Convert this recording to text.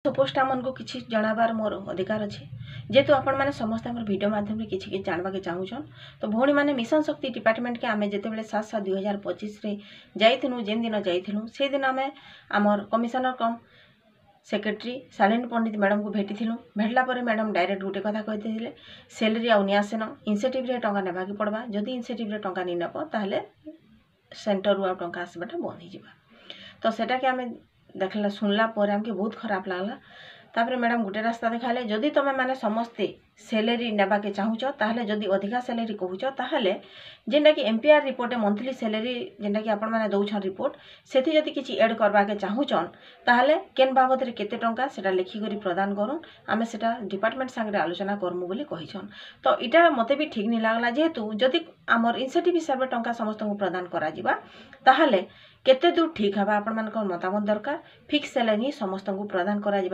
Suppose आमको किसी जनाबार मोर अधिकार अच्छे जेहेतु आपण मैंने समस्त आम भिडियो माध्यम किसी जानवाके चाहून तो भौणी मैंने मिशन शक्ति डिपार्टमेंट के आम जिते 7/7/2025 जाइलु जेन दिन जाइलु से दिन आम आमर कमिशनर कम सेक्रेटरी शालिनी पंडित मैडम को भेटिलु भेटला मैडम डायरेक्ट गोटे कथा कही सैलरी आनी आसेन इनसेटिव टंका नेबा की पड़वा जदि इनसेटिव टंका नहीं नब ताहले सेंटर रु टंका आसबाटा बंद हो तो सेटा के आम देखला सुनला आमके बहुत खराब लगला तापर मैडम गोटे रास्ता देखाले जदि तुम मैंने समस्ते सैलरी नेबाके चाहूच ताहले जदि अधिका सैलरी कहूच ताहले जेनटा कि एमपीआर रिपोर्ट मंथली सैलरी जेनटा कि आपण मैंने दौछन रिपोर्ट सेठी जदि किछि ऐड करबाके चाहूचन ताहले केन बाबद रे केते टंका सेटा लिखि करी प्रदान करूँ आमे सेटा डिपार्टमेंट संगे आलोचना करमु बोली कहिछन तो इटा मते भी ठीक नहीं लागला जेहेतु जदि आमर इनसेटिव हिसाब रे टंका समस्त को प्रदान करा जिबा ताहले केते दूर ठीक हबा आपण मानकर मतामत दरकार फिक्स सैलरी समस्त को प्रदान करा जिबा।